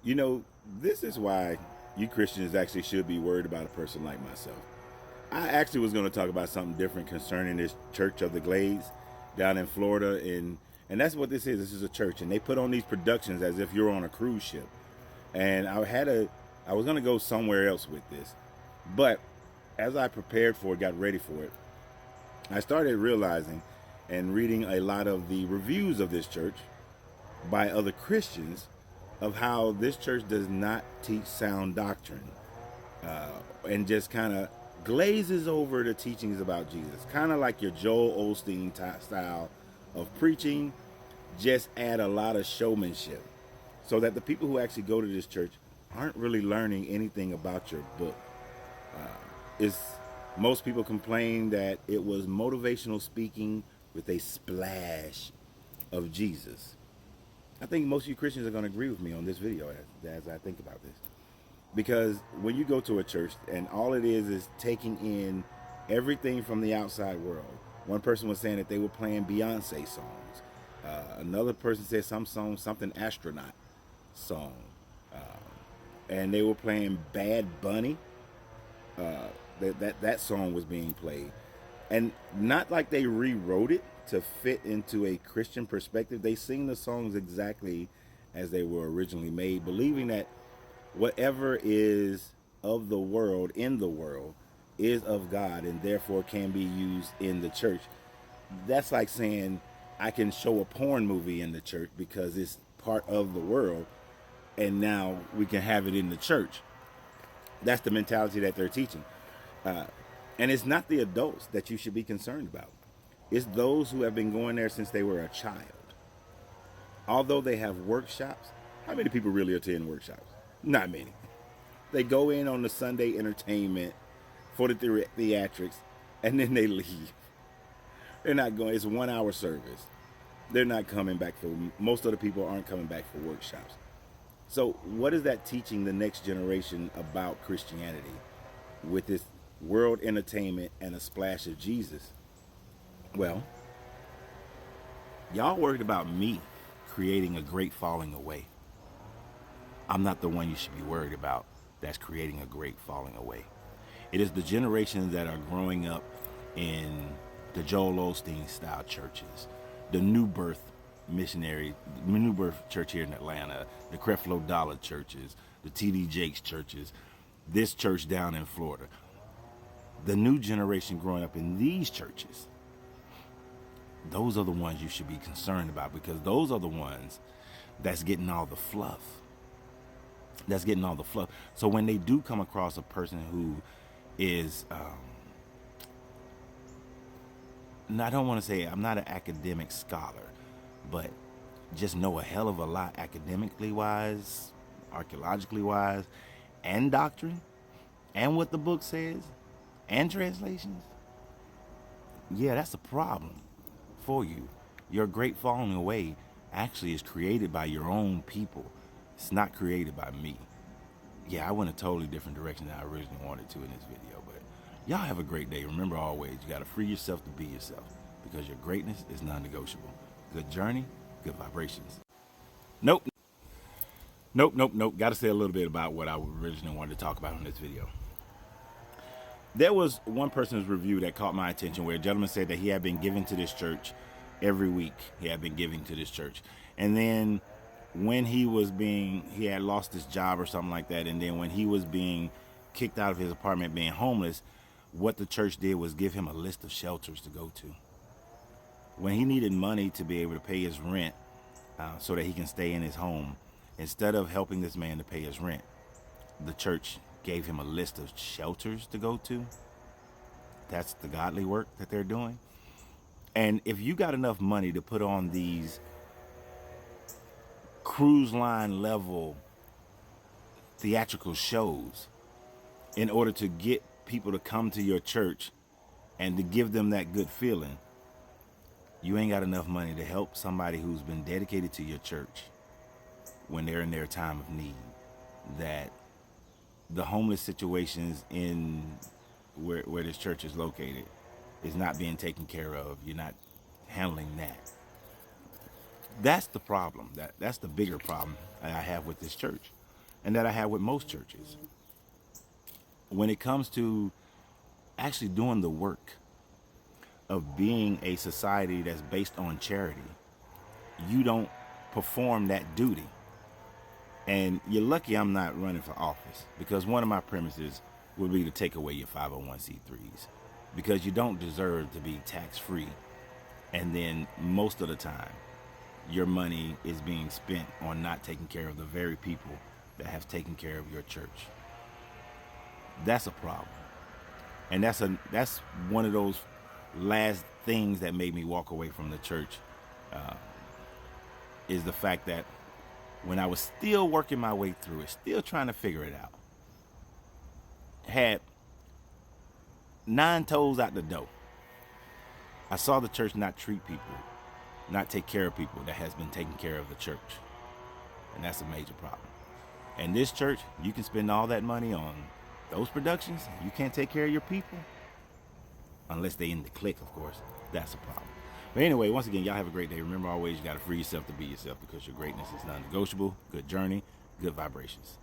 You know, this is why you Christians actually should be worried about a person like myself. I actually was going to talk about something different concerning this Church of the Glades down in Florida, and that's what this is. This is a church, and they put on these productions as if you're on a cruise ship. And I was going to go somewhere else with this, but as I prepared for it, got ready for it, I started realizing and reading a lot of the reviews of this church by other Christians of how this church does not teach sound doctrine, and just kind of glazes over the teachings about Jesus, kind of like your Joel Osteen style of preaching, just add a lot of showmanship, so that the people who actually go to this church aren't really learning anything about your book. It's Most people complain that it was motivational speaking with a splash of Jesus. I think most of you Christians are going to agree with me on this video as I think about this. Because when you go to a church and all it is taking in everything from the outside world. One person was saying that they were playing Beyonce songs. Another person said something astronaut song. And they were playing Bad Bunny. That song was being played. And not like they rewrote it to fit into a Christian perspective. They sing the songs exactly as they were originally made, believing that whatever is of the world, in the world, is of God and therefore can be used in the church. That's like saying I can show a porn movie in the church because it's part of the world and now we can have it in the church. That's the mentality that they're teaching. And it's not the adults that you should be concerned about. It's those who have been going there since they were a child. Although they have workshops, how many people really attend workshops? Not many. They go in on the Sunday entertainment for the theatrics, and then they leave. They're not going. It's a 1 hour service. They're not coming back for. Most of the people aren't coming back for workshops. So, what is that teaching the next generation about Christianity with this world entertainment and a splash of Jesus? Well, y'all worried about me creating a great falling away. I'm not the one you should be worried about that's creating a great falling away. It is the generations that are growing up in the Joel Osteen style churches, the New Birth missionary, New Birth church here in Atlanta, the Creflo Dollar churches, the TD Jakes churches, this church down in Florida. The new generation growing up in these churches, those are the ones you should be concerned about, because those are the ones that's getting all the fluff. So when they do come across a person who is, I don't want to say I'm not an academic scholar, but just know a hell of a lot academically wise, archaeologically wise, and doctrine, and what the book says, and translations. Yeah, that's a problem for you. Your great falling away actually is created by your own people. It's not created by me. Yeah, I went a totally different direction than I originally wanted to in this video, but y'all have a great day. Remember always, you got to free yourself to be yourself, because your greatness is non-negotiable. Good journey, good vibrations. Nope. Got to say a little bit about what I originally wanted to talk about in this video. There was one person's review that caught my attention where a gentleman said that he had been giving to this church every week. He had been giving to this church. And then when he had lost his job or something like that, and then when he was being kicked out of his apartment being homeless, what the church did was give him a list of shelters to go to. When he needed money to be able to pay his rent so that he can stay in his home, instead of helping this man to pay his rent, the church gave him a list of shelters to go to. That's the godly work that they're doing. And if you got enough money to put on these cruise line level theatrical shows in order to get people to come to your church and to give them that good feeling, you ain't got enough money to help somebody who's been dedicated to your church when they're in their time of need. That the homeless situations in where this church is located is not being taken care of. You're not handling that. That's the problem. That's the bigger problem I have with this church. and that I have with most churches. When it comes to actually doing the work of being a society that's based on charity, you don't perform that duty. And you're lucky I'm not running for office, because one of my premises would be to take away your 501c3s, because you don't deserve to be tax free. And then most of the time, your money is being spent on not taking care of the very people that have taken care of your church. That's a problem. And that's one of those last things that made me walk away from the church, is the fact that when I was still working my way through it, still trying to figure it out, had 9 toes out the door, I saw the church not treat people, not take care of people that has been taking care of the church. And that's a major problem. And this church, you can spend all that money on those productions, you can't take care of your people, unless they in the clique, of course. That's a problem. But anyway, once again, y'all have a great day. Remember, always, you got to free yourself to be yourself, because your greatness is non-negotiable. Good journey, good vibrations.